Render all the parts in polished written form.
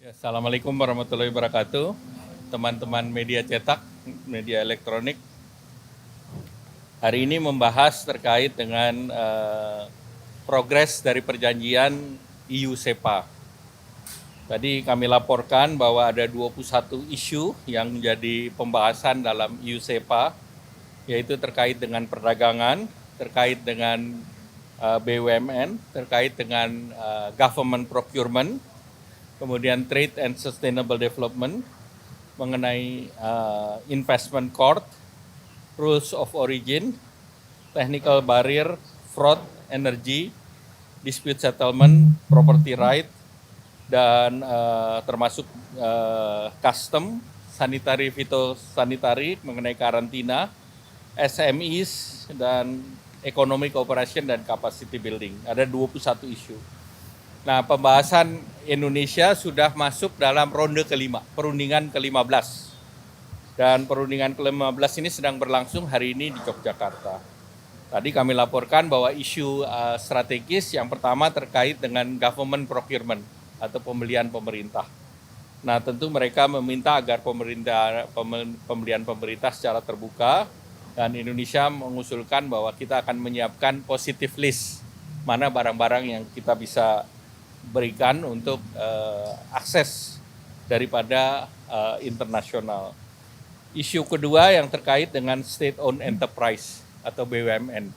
Assalamualaikum warahmatullahi wabarakatuh. Teman-teman media cetak, media elektronik. Hari ini membahas terkait dengan progres dari perjanjian EU-SEPA. Tadi kami laporkan bahwa ada 21 isu yang menjadi pembahasan dalam EU-SEPA, yaitu terkait dengan perdagangan, terkait dengan BUMN, terkait dengan government procurement, kemudian trade and sustainable development, mengenai investment court, rules of origin, technical barrier, fraud, energy, dispute settlement, property right, dan termasuk custom, sanitary, phytosanitary, mengenai karantina, SMEs, dan economic cooperation dan capacity building. Ada 21 isu. Nah, pembahasan Indonesia sudah masuk dalam ronde kelima, perundingan ke-15. Dan perundingan ke-15 ini sedang berlangsung hari ini di Yogyakarta. Tadi kami laporkan bahwa isu strategis yang pertama terkait dengan government procurement atau pembelian pemerintah. Nah, tentu mereka meminta agar pembelian pemerintah secara terbuka, dan Indonesia mengusulkan bahwa kita akan menyiapkan positive list, mana barang-barang yang kita bisa berikan untuk akses daripada internasional. Isu kedua yang terkait dengan state-owned enterprise atau BUMN.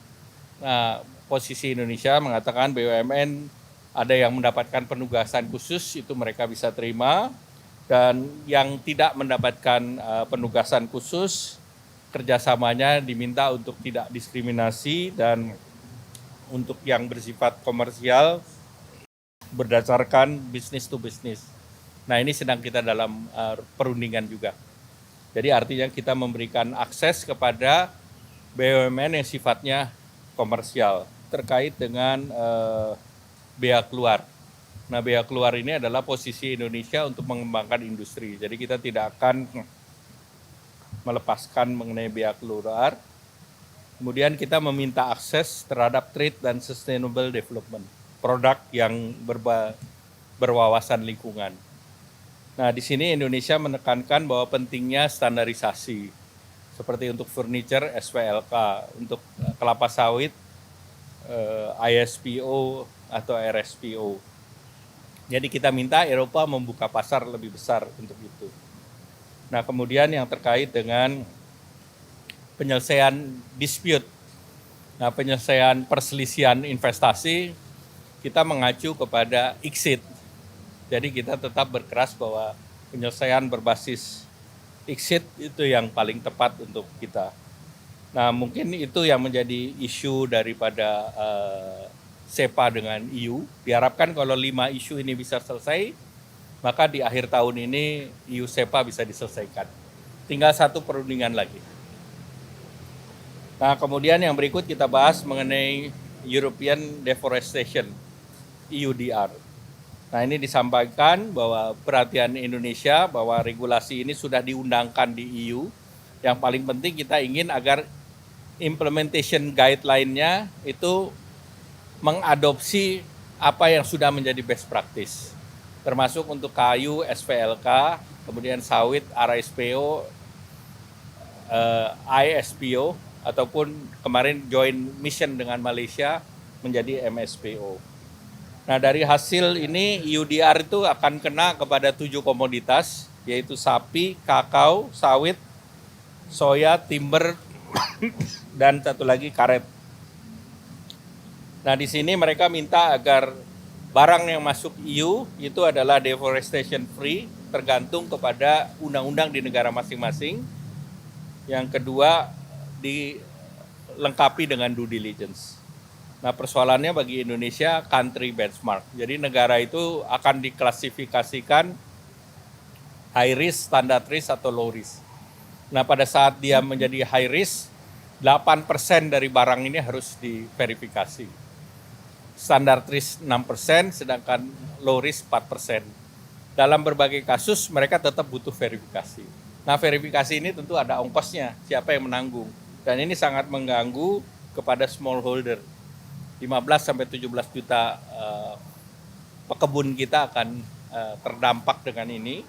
Nah, posisi Indonesia mengatakan BUMN ada yang mendapatkan penugasan khusus, itu mereka bisa terima, dan yang tidak mendapatkan penugasan khusus, kerjasamanya diminta untuk tidak diskriminasi, dan untuk yang bersifat komersial berdasarkan business to business. Nah, ini sedang kita dalam perundingan juga. Jadi artinya kita memberikan akses kepada BUMN yang sifatnya komersial terkait dengan bea keluar. Nah, bea keluar ini adalah posisi Indonesia untuk mengembangkan industri. Jadi kita tidak akan melepaskan mengenai bea keluar. Kemudian kita meminta akses terhadap trade dan sustainable development, produk yang berwawasan lingkungan. Nah, di sini Indonesia menekankan bahwa pentingnya standarisasi, seperti untuk furniture SPLK, untuk kelapa sawit ISPO atau RSPO. Jadi kita minta Eropa membuka pasar lebih besar untuk itu. Nah, kemudian yang terkait dengan penyelesaian dispute, nah penyelesaian perselisihan investasi, kita mengacu kepada ICSID. Jadi kita tetap berkeras bahwa penyelesaian berbasis ICSID itu yang paling tepat untuk kita. Nah, mungkin itu yang menjadi isu daripada SEPA dengan EU. Diharapkan kalau 5 isu ini bisa selesai, maka di akhir tahun ini EU-SEPA bisa diselesaikan. Tinggal satu perundingan lagi. Nah, kemudian yang berikut kita bahas mengenai European Deforestation, EUDR. Nah, ini disampaikan bahwa perhatian Indonesia bahwa regulasi ini sudah diundangkan di EU. Yang paling penting kita ingin agar implementation guideline-nya itu mengadopsi apa yang sudah menjadi best practice. Termasuk untuk kayu, SPLK, kemudian sawit, RSPO, ISPO, ataupun kemarin joint mission dengan Malaysia menjadi MSPO. Nah, dari hasil ini EUDR itu akan kena kepada 7 komoditas, yaitu sapi, kakao, sawit, soya, timber, dan satu lagi karet. Nah, di sini mereka minta agar barang yang masuk EU itu adalah deforestation free, tergantung kepada undang-undang di negara masing-masing. Yang kedua, dilengkapi dengan due diligence. Nah, persoalannya bagi Indonesia country benchmark. Jadi negara itu akan diklasifikasikan high risk, standard risk, atau low risk. Nah, pada saat dia menjadi high risk, 8% dari barang ini harus diverifikasi. Standard risk 6%, sedangkan low risk 4%. Dalam berbagai kasus mereka tetap butuh verifikasi. Nah, verifikasi ini tentu ada ongkosnya, siapa yang menanggung. Dan ini sangat mengganggu kepada smallholder. 15 sampai 17 juta pekebun kita akan terdampak dengan ini,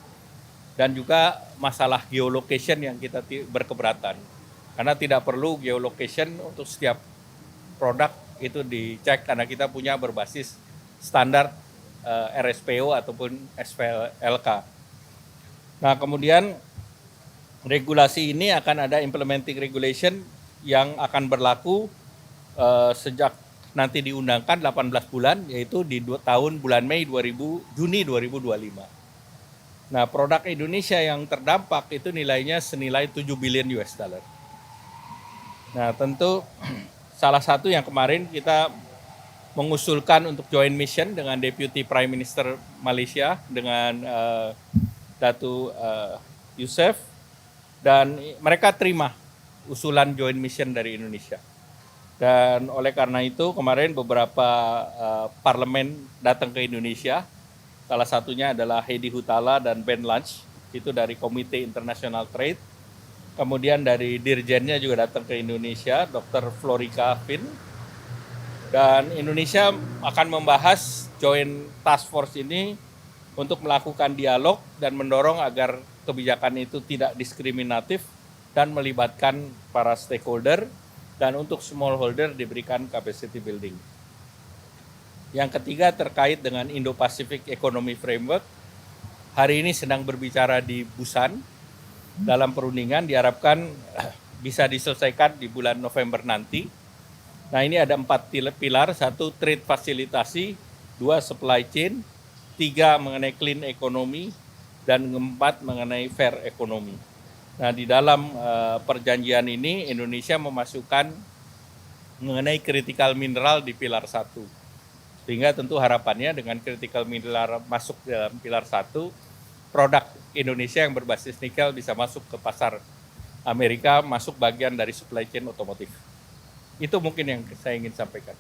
dan juga masalah geolocation yang kita berkeberatan. Karena tidak perlu geolocation untuk setiap produk itu dicek, karena kita punya berbasis standar RSPO ataupun SPLK. Nah, kemudian regulasi ini akan ada implementing regulation yang akan berlaku sejak nanti diundangkan 18 bulan, yaitu di bulan Mei Juni 2025. Nah, produk Indonesia yang terdampak itu nilainya senilai 7 billion US dollar. Nah, tentu salah satu yang kemarin kita mengusulkan untuk joint mission dengan Deputy Prime Minister Malaysia dengan Datu Yusof, dan mereka terima usulan joint mission dari Indonesia. Dan oleh karena itu kemarin beberapa parlemen datang ke Indonesia. Salah satunya adalah Heidi Hutala dan Ben Lange, itu dari Komite International Trade. Kemudian dari dirjennya juga datang ke Indonesia, Dr. Florika Finn. Dan Indonesia akan membahas joint task force ini untuk melakukan dialog dan mendorong agar kebijakan itu tidak diskriminatif dan melibatkan para stakeholder, dan untuk smallholder diberikan capacity building. Yang ketiga terkait dengan Indo-Pacific Economy Framework. Hari ini sedang berbicara di Busan. Dalam perundingan diharapkan bisa diselesaikan di bulan November nanti. Nah, ini ada 4 pilar. 1, trade fasilitasi. 2, supply chain. 3, mengenai clean economy. Dan 4, mengenai fair economy. Nah, di dalam perjanjian ini Indonesia memasukkan mengenai critical mineral di pilar 1. Sehingga tentu harapannya dengan critical mineral masuk dalam pilar 1, produk Indonesia yang berbasis nikel bisa masuk ke pasar Amerika, masuk bagian dari supply chain otomotif. Itu mungkin yang saya ingin sampaikan.